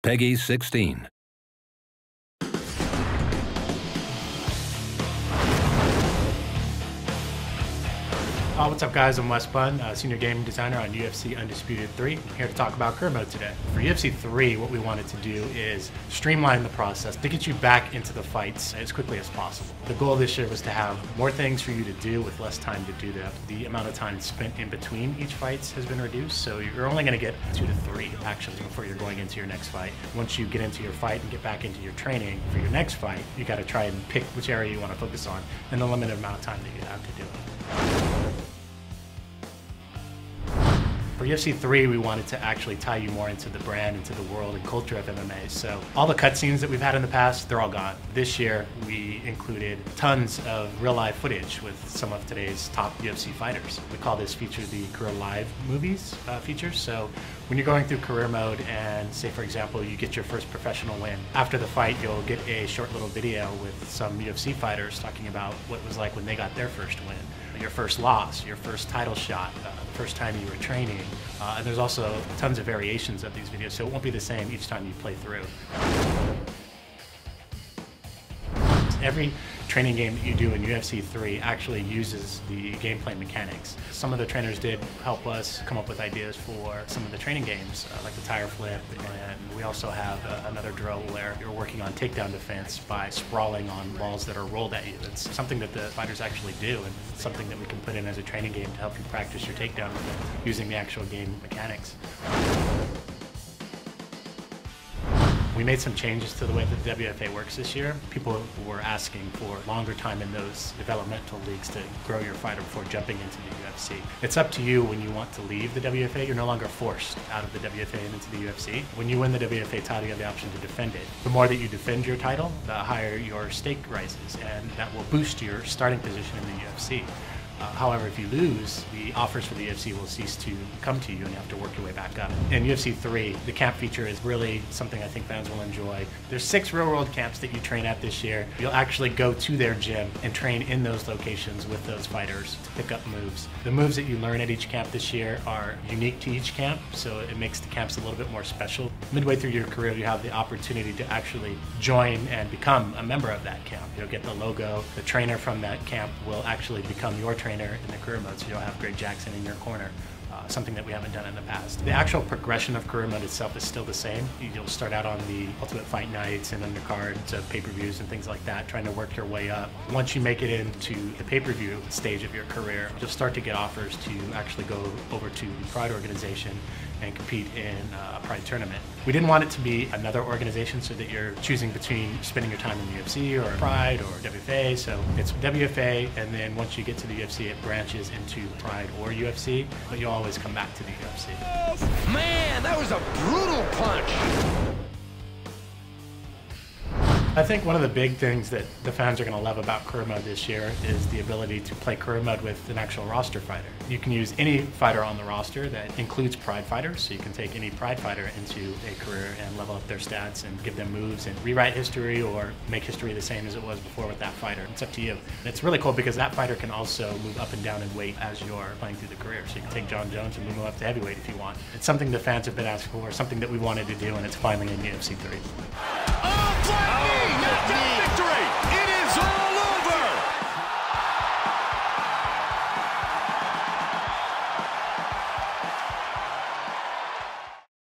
Peggy 16. What's up guys, I'm Wes Bunn, Senior Gaming Designer on UFC Undisputed 3. I'm here to talk about career mode today. For UFC 3, what we wanted to do is streamline the process to get you back into the fights as quickly as possible. The goal this year was to have more things for you to do with less time to do that. The amount of time spent in between each fight has been reduced, so you're only going to get 2 to 3 actions before you're going into your next fight. Once you get into your fight and get back into your training for your next fight, you got to try and pick which area you want to focus on and the limited amount of time that you have to do it. For UFC 3, we wanted to actually tie you more into the brand, into the world and culture of MMA. So all the cutscenes that we've had in the past, they're all gone. This year, we included tons of real-life footage with some of today's top UFC fighters. We call this feature the Career Live Movies feature. So when you're going through career mode and, say, for example, you get your first professional win, after the fight, you'll get a short little video with some UFC fighters talking about what it was like when they got their first win, your first loss, your first title shot, the first time you were training. And there's also tons of variations of these videos, so it won't be the same each time you play through. Every training game that you do in UFC 3 actually uses the gameplay mechanics. Some of the trainers did help us come up with ideas for some of the training games, like the tire flip, and we also have another drill where you're working on takedown defense by sprawling on balls that are rolled at you. It's something that the fighters actually do, and something that we can put in as a training game to help you practice your takedown using the actual game mechanics. We made some changes to the way that the WFA works this year. People were asking for longer time in those developmental leagues to grow your fighter before jumping into the UFC. It's up to you when you want to leave the WFA. You're no longer forced out of the WFA and into the UFC. When you win the WFA title, you have the option to defend it. The more that you defend your title, the higher your stake rises, and that will boost your starting position in the UFC. However, if you lose, the offers for the UFC will cease to come to you and you have to work your way back up. In UFC 3, the camp feature is really something I think fans will enjoy. There's 6 real-world camps that you train at this year. You'll actually go to their gym and train in those locations with those fighters to pick up moves. The moves that you learn at each camp this year are unique to each camp, so it makes the camps a little bit more special. Midway through your career, you have the opportunity to actually join and become a member of that camp. You'll get the logo. The trainer from that camp will actually become your trainer in the career mode, so you'll have Greg Jackson in your corner, something that we haven't done in the past. The actual progression of career mode itself is still the same. You'll start out on the Ultimate Fight nights and undercards of pay-per-views and things like that, trying to work your way up. Once you make it into the pay-per-view stage of your career, you'll start to get offers to actually go over to the Pride organization and compete in a Pride tournament. We didn't want it to be another organization so that you're choosing between spending your time in the UFC or Pride or WFA, so it's WFA, and then once you get to the UFC it branches into Pride or UFC, but you'll always come back to the UFC. Man, that was a brutal punch! I think one of the big things that the fans are going to love about career mode this year is the ability to play career mode with an actual roster fighter. You can use any fighter on the roster that includes Pride fighters, so you can take any Pride fighter into a career and level up their stats and give them moves and rewrite history or make history the same as it was before with that fighter. It's up to you. And it's really cool because that fighter can also move up and down in weight as you're playing through the career. So you can take John Jones and move him up to heavyweight if you want. It's something the fans have been asking for, something that we wanted to do, and it's finally in UFC 3.